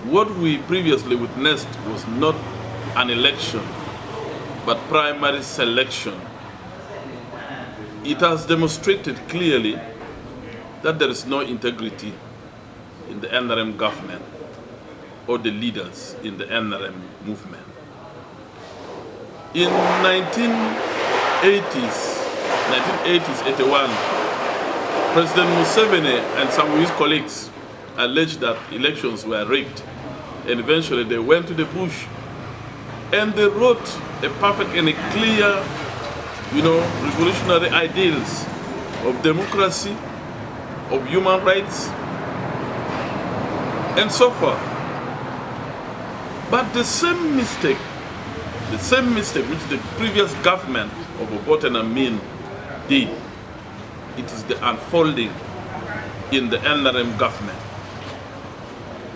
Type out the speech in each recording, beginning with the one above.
What we previously witnessed was not an election, but primary selection. It has demonstrated clearly that there is no integrity in the NRM government or the leaders in the NRM movement. In 1980s, 81, President Museveni and some of his colleagues alleged that elections were rigged, and eventually they went to the bush and they wrote a perfect and a clear, revolutionary ideals of democracy, of human rights, and so forth. But the same mistake which the previous government of Obote and Amin did, it is the unfolding in the NRM government.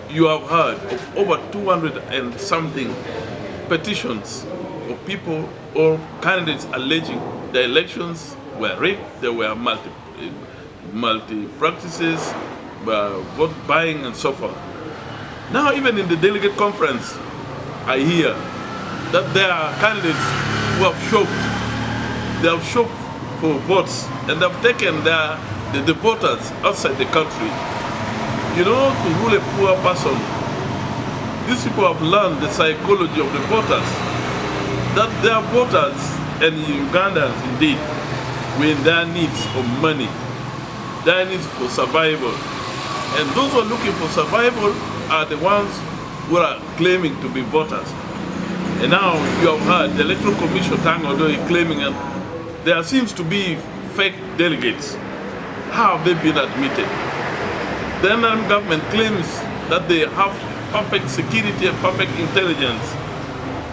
You have heard of over 200 and something petitions of people or candidates alleging the elections were rigged, there were multi practices, vote buying and so forth. Now even in the delegate conference, I hear that there are candidates who have shopped for votes and have taken the voters outside the country. To rule a poor person, these people have learned the psychology of the voters, that their voters and Ugandans indeed, with their needs of money, their needs for survival. And those who are looking for survival are the ones who are claiming to be voters. And now you have heard the Electoral Commission claiming that there seems to be fake delegates. How have they been admitted? The NRM government claims that they have perfect security and perfect intelligence.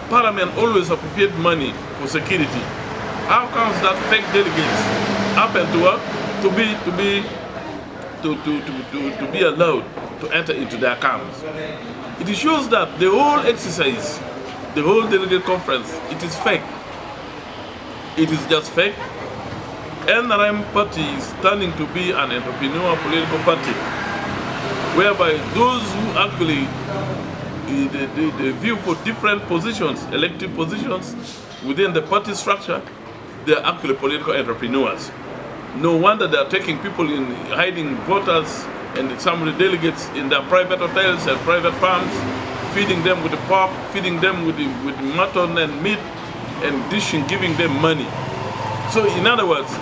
Parliament always have prepared money for security. How comes that fake delegates happen to be allowed to enter into their camps? It shows that the whole exercise, the whole delegate conference, it is fake. It is just fake. NRM party is turning to be an entrepreneurial political party, whereby those who actually they view for different positions, elective positions within the party structure, they are actually political entrepreneurs. No wonder they are taking people in, hiding voters and some of the delegates in their private hotels and private farms, feeding them with the pork, feeding them with mutton and meat, and dishing, giving them money. So in other words,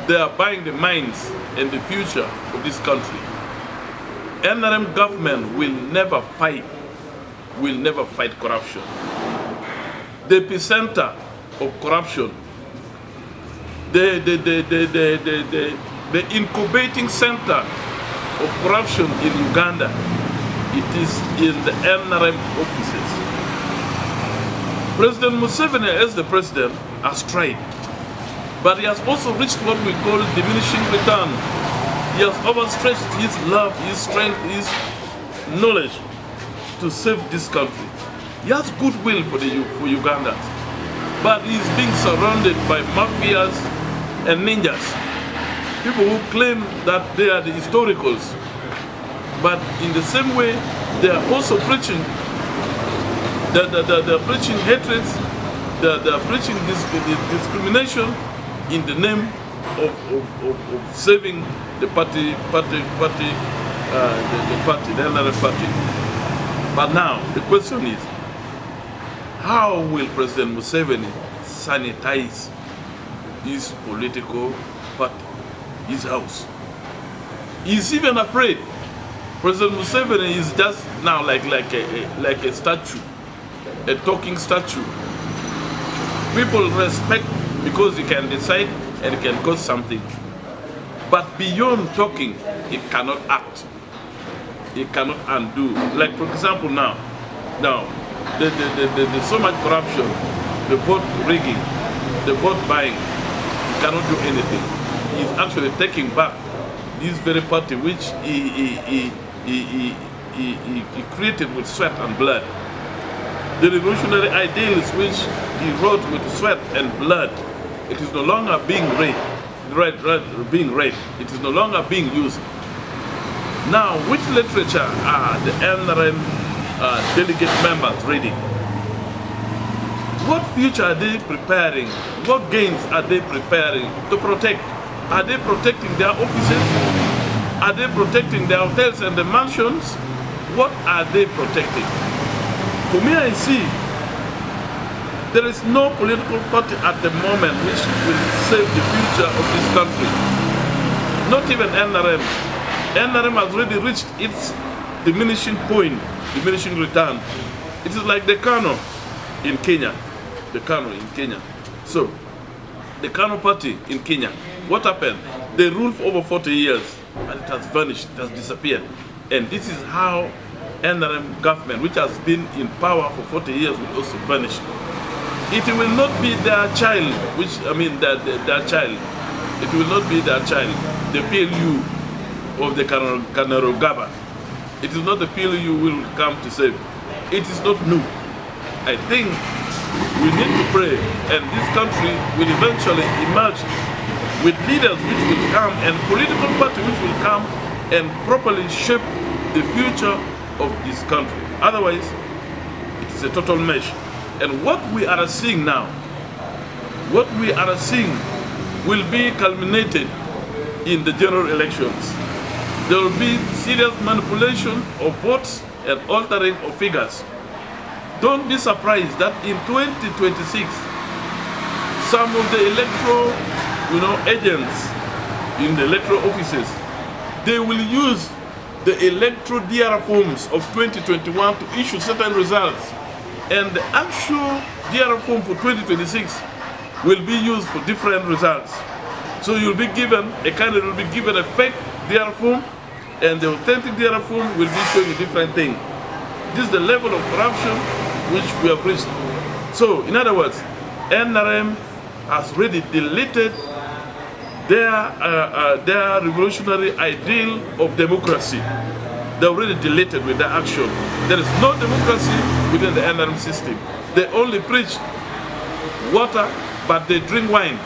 they are buying the minds and the future of this country. NRM government will never fight corruption. The epicenter of corruption, the incubating center of corruption in Uganda, it is in the NRM offices. President Museveni, as the president, has tried, but he has also reached what we call diminishing return. He has overstretched his love, his strength, his knowledge to save this country. He has goodwill for Ugandans, but he is being surrounded by mafias and ninjas, people who claim that they are the historicals, but in the same way they are also preaching they're preaching hatred, they're preaching discrimination in the name of saving the party, the NRM party. But now the question is, how will President Museveni sanitize his political party, his house? He's even afraid. President Museveni is just now like a statue, a talking statue. People respect because he can decide and he can cause something. But beyond talking, he cannot act. He cannot undo. Like for example now there's so much corruption, the vote rigging, the vote buying. He cannot do anything. He's actually taking back this very party which he created with sweat and blood. The revolutionary ideals which he wrote with sweat and blood, it is no longer being read. It is no longer being used. Now, which literature are the NRM delegate members ready. What future are they preparing? What gains are they preparing to protect? Are they protecting their offices? Are they protecting their hotels and the mansions? What are they protecting? For me, I see there is no political party at the moment which will save the future of this country. Not even NRM. NRM has already reached its diminishing point, diminishing return. It is like the Kano in Kenya. The Kano in Kenya. So, the Kano party in Kenya, what happened? They ruled for over 40 years and it has vanished, it has disappeared. And this is how NRM government, which has been in power for 40 years, will also vanish. It will not be their child, their child. It will not be their child, the PLU of the Kanarogaba. It is not the PLU who will come to save. It is not new. I think we need to pray, and this country will eventually emerge with leaders which will come and political party which will come and properly shape the future of this country. Otherwise, it is a total mess. And what we are seeing now, what we are seeing will be culminated in the general elections. There will be serious manipulation of votes and altering of figures. Don't be surprised that in 2026, some of the electoral agents in the electoral offices, they will use the electoral DR forms of 2021 to issue certain results. And the actual DR form for 2026 will be used for different results. So you'll be given a fake DR form, and the authentic DR form will be showing a different thing. This is the level of corruption which we have reached. So, in other words, NRM has already deleted their revolutionary ideal of democracy. They already deleted with their action. There is no democracy within the NRM system. They only preach water, but they drink wine.